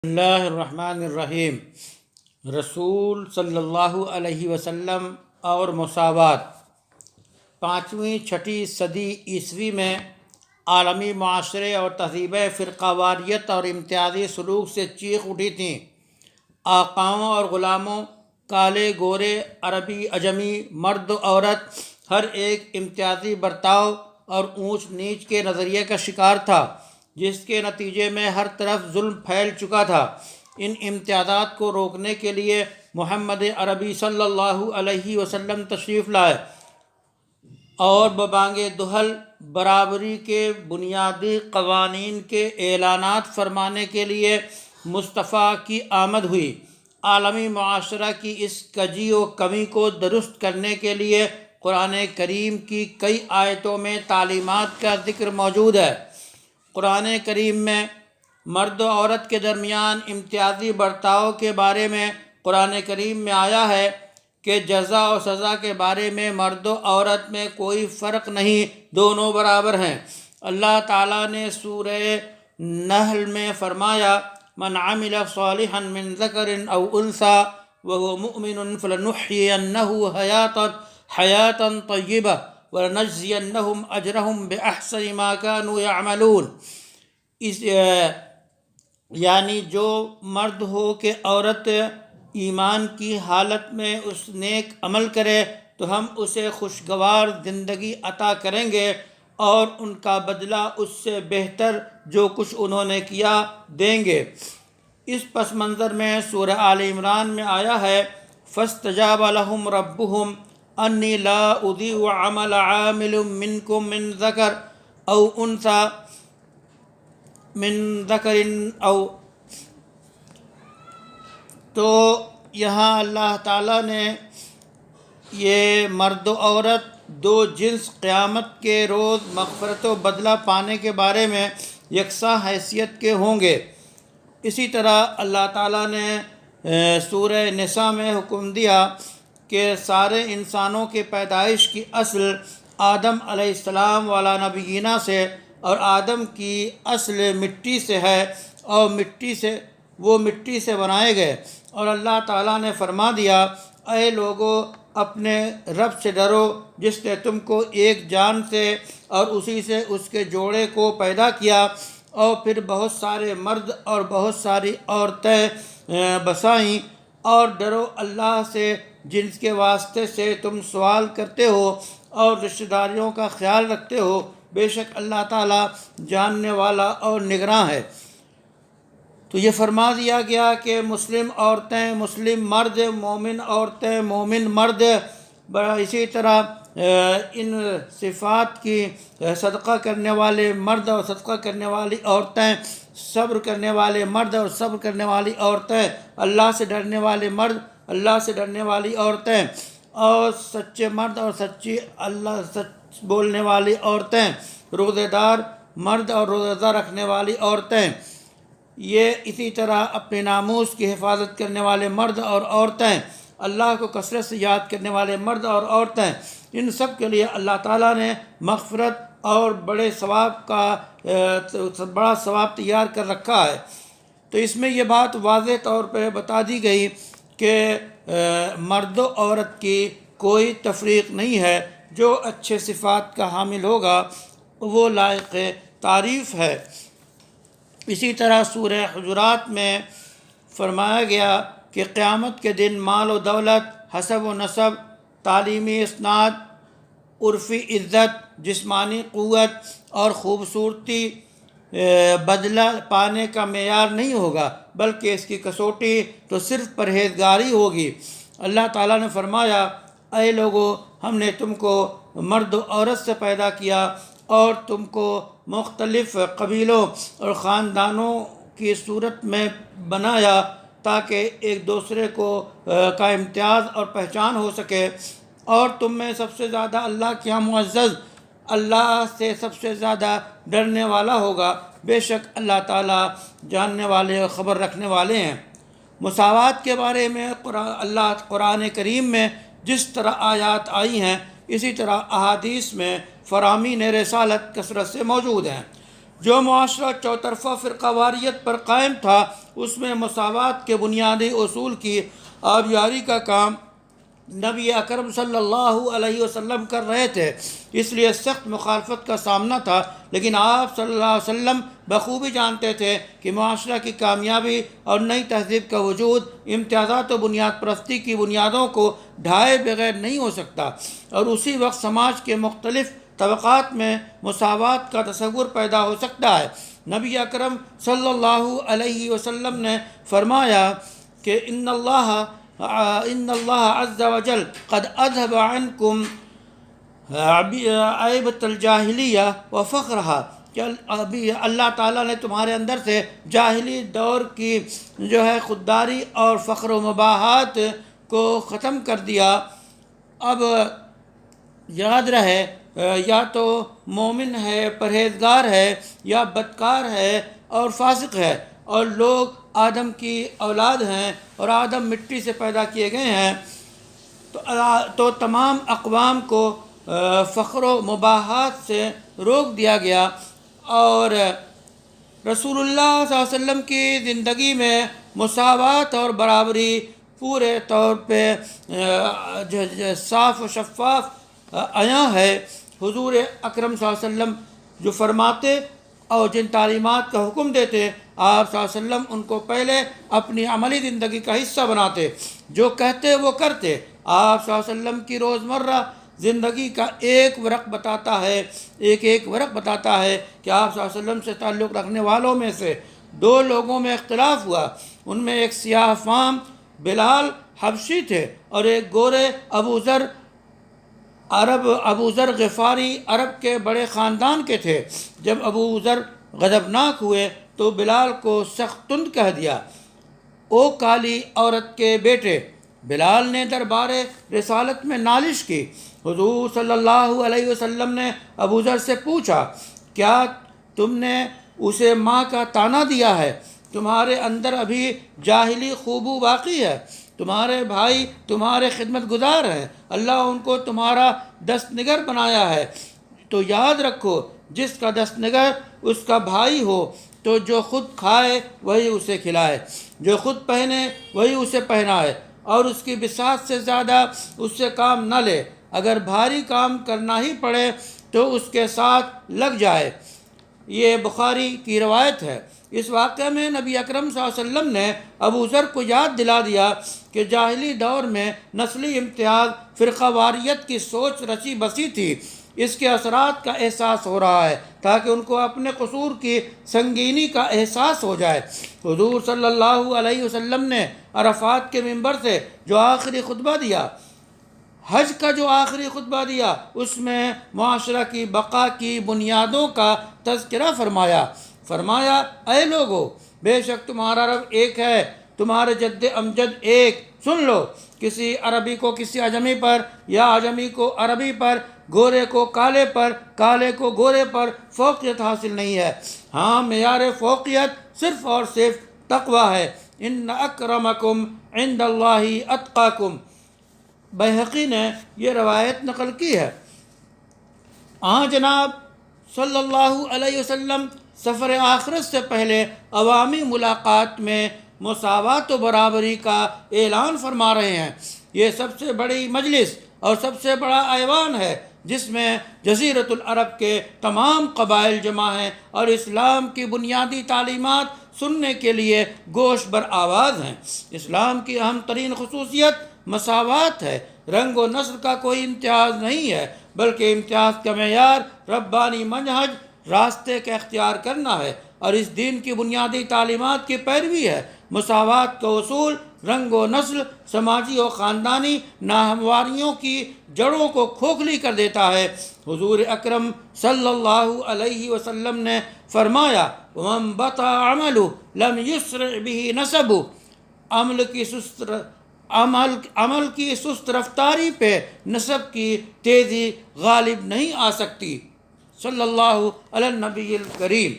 اللہ الرحمن الرحیم۔ رسول صلی اللہ علیہ وسلم اور مساوات۔ 5ویں-6 صدی عیسوی میں عالمی معاشرے اور تہذیبیں فرقہ واریت اور امتیازی سلوک سے چیخ اٹھی تھیں۔ آقاؤں اور غلاموں، کالے گورے، عربی اجمی، مرد و عورت، ہر ایک امتیازی برتاؤ اور اونچ نیچ کے نظریے کا شکار تھا، جس کے نتیجے میں ہر طرف ظلم پھیل چکا تھا۔ ان امتیازات کو روکنے کے لیے محمد عربی صلی اللہ علیہ وسلم تشریف لائے اور ببانگ دہل برابری کے بنیادی قوانین کے اعلانات فرمانے کے لیے مصطفیٰ کی آمد ہوئی۔ عالمی معاشرہ کی اس کجی و کمی کو درست کرنے کے لیے قرآن کریم کی کئی آیتوں میں تعلیمات کا ذکر موجود ہے۔ قرآن کریم میں مرد و عورت کے درمیان امتیازی برتاؤ کے بارے میں قرآن کریم میں آیا ہے کہ جزا و سزا کے بارے میں مرد و عورت میں کوئی فرق نہیں، دونوں برابر ہیں۔ اللہ تعالیٰ نے سورہ نحل میں فرمایا، من عمل صالحا من ذکر او انثی وهو مؤمن فلنحیینہ حیاتا طیبہ وَلَنَجْزِيَنَّهُمْ أَجْرَهُمْ بِأَحْسَنِ مَا كَانُوا يَعْمَلُونَ۔ یعنی جو مرد ہو کہ عورت ایمان کی حالت میں اس نیک عمل کرے تو ہم اسے خوشگوار زندگی عطا کریں گے اور ان کا بدلہ اس سے بہتر جو کچھ انہوں نے کیا دیں گے۔ اس پس منظر میں سورہ آل عمران میں آیا ہے، فَاسْتَجَابَ لَهُمْ رَبُّهُمْ انی لا اضیع عمل عامل منکم من ذکر او انثی من ذکر او۔ تو یہاں اللہ تعالیٰ نے یہ مرد و عورت دو جنس قیامت کے روز مغفرت و بدلہ پانے کے بارے میں یکساں حیثیت کے ہوں گے۔ اسی طرح اللہ تعالیٰ نے سورہ نساء میں حکم دیا کہ سارے انسانوں کے پیدائش کی اصل آدم علیہ السلام والا نبیینہ سے اور آدم کی اصل مٹی سے ہے اور وہ مٹی سے بنائے گئے۔ اور اللہ تعالیٰ نے فرما دیا، اے لوگو اپنے رب سے ڈرو جس نے تم کو ایک جان سے اور اسی سے اس کے جوڑے کو پیدا کیا اور پھر بہت سارے مرد اور بہت ساری عورتیں بسائیں، اور ڈرو اللہ سے جن کے واسطے سے تم سوال کرتے ہو اور رشتہ داریوں کا خیال رکھتے ہو، بے شک اللہ تعالیٰ جاننے والا اور نگراں ہے۔ تو یہ فرما دیا گیا کہ مسلم عورتیں مسلم مرد، مومن عورتیں مومن مرد، اسی طرح ان صفات کی صدقہ کرنے والے مرد اور صدقہ کرنے والی عورتیں، صبر کرنے والے مرد اور صبر کرنے والی عورتیں، اللہ سے ڈرنے والے مرد، اللہ سے ڈرنے والی عورتیں، اور سچے مرد اور سچ بولنے والی عورتیں، روزے دار مرد اور روزہ رکھنے والی عورتیں، یہ اسی طرح اپنے ناموس کی حفاظت کرنے والے مرد اور عورتیں، اللہ کو کثرت سے یاد کرنے والے مرد اور عورتیں، ان سب کے لیے اللہ تعالیٰ نے مغفرت اور بڑا ثواب تیار کر رکھا ہے۔ تو اس میں یہ بات واضح طور پہ بتا دی گئی کہ مرد و عورت کی کوئی تفریق نہیں ہے، جو اچھے صفات کا حامل ہوگا وہ لائق تعریف ہے۔ اسی طرح سورہ حجرات میں فرمایا گیا کہ قیامت کے دن مال و دولت، حسب و نسب، تعلیمی اسناد، عرفی عزت، جسمانی قوت اور خوبصورتی بدلہ پانے کا معیار نہیں ہوگا، بلکہ اس کی کسوٹی تو صرف پرہیزگاری ہوگی۔ اللہ تعالیٰ نے فرمایا، اے لوگو ہم نے تم کو مرد و عورت سے پیدا کیا اور تم کو مختلف قبیلوں اور خاندانوں کی صورت میں بنایا تاکہ ایک دوسرے کا امتیاز اور پہچان ہو سکے، اور تم میں سب سے زیادہ اللہ کے ہاں معزز اللہ سے سب سے زیادہ ڈرنے والا ہوگا، بے شک اللہ تعالیٰ جاننے والے اور خبر رکھنے والے ہیں۔ مساوات کے بارے میں اللہ قرآن کریم میں جس طرح آیات آئی ہیں، اسی طرح احادیث میں فرامین رسالت کثرت سے موجود ہیں۔ جو معاشرہ چوطرفہ فرقہ واریت پر قائم تھا اس میں مساوات کے بنیادی اصول کی آبیاری کا کام نبی اکرم صلی اللہ علیہ وسلم کر رہے تھے، اس لیے سخت مخالفت کا سامنا تھا، لیکن آپ صلی اللہ علیہ وسلم بخوبی جانتے تھے کہ معاشرہ کی کامیابی اور نئی تہذیب کا وجود امتیازات و بنیاد پرستی کی بنیادوں کو ڈھائے بغیر نہیں ہو سکتا، اور اسی وقت سماج کے مختلف طبقات میں مساوات کا تصور پیدا ہو سکتا ہے۔ نبی اکرم صلی اللہ علیہ وسلم نے فرمایا کہ ان اللہ عز وجل قد اذهب عنکم عیبۃ الجاہلیہ وفخرها، کہ ابھی اللہ تعالیٰ نے تمہارے اندر سے جاہلی دور کی جو ہے خودداری اور فخر و مباحات کو ختم کر دیا۔ اب یاد رہے، یا تو مومن ہے، پرہیزگار ہے، یا بدکار ہے اور فاسق ہے، اور لوگ آدم کی اولاد ہیں اور آدم مٹی سے پیدا کیے گئے ہیں، تو تمام اقوام کو فخر و مباحات سے روک دیا گیا، اور رسول اللہ صلی اللہ علیہ وسلم کی زندگی میں مساوات اور برابری پورے طور پہ صاف و شفاف عیاں ہے۔ حضور اکرم صلی اللہ علیہ وسلم جو فرماتے اور جن تعلیمات کا حکم دیتے، آپ صلی اللہ علیہ وسلم ان کو پہلے اپنی عملی زندگی کا حصہ بناتے، جو کہتے وہ کرتے۔ آپ صلی اللہ علیہ وسلم کی روزمرہ زندگی کا ایک ورق بتاتا ہے کہ آپ صلی اللہ علیہ وسلم سے تعلق رکھنے والوں میں سے دو لوگوں میں اختلاف ہوا۔ ان میں ایک سیاہ فام بلال حبشی تھے، اور ایک گورے ابو ذر غفاری عرب کے بڑے خاندان کے تھے۔ جب ابو ذر غضبناک ہوئے تو بلال کو سخت تند کہہ دیا، او کالی عورت کے بیٹے۔ بلال نے دربار رسالت میں نالش کی۔ حضور صلی اللہ علیہ وسلم نے ابو ذر سے پوچھا، کیا تم نے اسے ماں کا طعنہ دیا ہے؟ تمہارے اندر ابھی جاہلی خوبو باقی ہے، تمہارے بھائی تمہارے خدمت گزار ہیں، اللہ ان کو تمہارا دست نگر بنایا ہے، تو یاد رکھو جس کا دست نگر اس کا بھائی ہو تو جو خود کھائے وہی اسے کھلائے، جو خود پہنے وہی اسے پہنائے، اور اس کی بساط سے زیادہ اس سے کام نہ لے، اگر بھاری کام کرنا ہی پڑے تو اس کے ساتھ لگ جائے۔ یہ بخاری کی روایت ہے۔ اس واقعہ میں نبی اکرم صلی اللہ علیہ وسلم نے ابو ذر کو یاد دلا دیا کہ جاہلی دور میں نسلی امتیاز، فرقہ واریت کی سوچ رچی بسی تھی، اس کے اثرات کا احساس ہو رہا ہے تاکہ ان کو اپنے قصور کی سنگینی کا احساس ہو جائے۔ حضور صلی اللہ علیہ وسلم نے عرفات کے منبر سے جو آخری خطبہ دیا، حج کا جو آخری خطبہ دیا، اس میں معاشرہ کی بقا کی بنیادوں کا تذکرہ فرمایا اے لوگو، بے شک تمہارا رب ایک ہے، تمہارے جد امجد ایک، سن لو، کسی عربی کو کسی عجمی پر یا عجمی کو عربی پر، گورے کو کالے پر، کالے کو گورے پر فوقیت حاصل نہیں ہے۔ ہاں، معیار فوقیت صرف اور صرف تقوی ہے۔ ان اکرمکم عند اللہ اتقاکم، بیہقی نے یہ روایت نقل کی ہے۔ جناب صلی اللہ علیہ وسلم سفر آخرت سے پہلے عوامی ملاقات میں مساوات و برابری کا اعلان فرما رہے ہیں۔ یہ سب سے بڑی مجلس اور سب سے بڑا ایوان ہے جس میں جزیرۃ العرب کے تمام قبائل جمع ہیں اور اسلام کی بنیادی تعلیمات سننے کے لیے گوش بر آواز ہیں۔ اسلام کی اہم ترین خصوصیت مساوات ہے۔ رنگ و نسل کا کوئی امتیاز نہیں ہے، بلکہ امتیاز کا معیار ربانی منہج، راستے کا اختیار کرنا ہے، اور اس دین کی بنیادی تعلیمات کی پیروی ہے۔ مساوات کا اصول رنگ و نسل، سماجی و خاندانی ناہمواریوں کی جڑوں کو کھوکھلی کر دیتا ہے۔ حضور اکرم صلی اللہ علیہ وسلم نے فرمایا، وَمَن بَطَأَ عَمَلُهُ لَمْ يُسْرِعْ بِهِ نَسَبُهُ، عمل کی سست رفتاری پہ نسب کی تیزی غالب نہیں آ سکتی۔ صلی اللہ علی النبی الکریم۔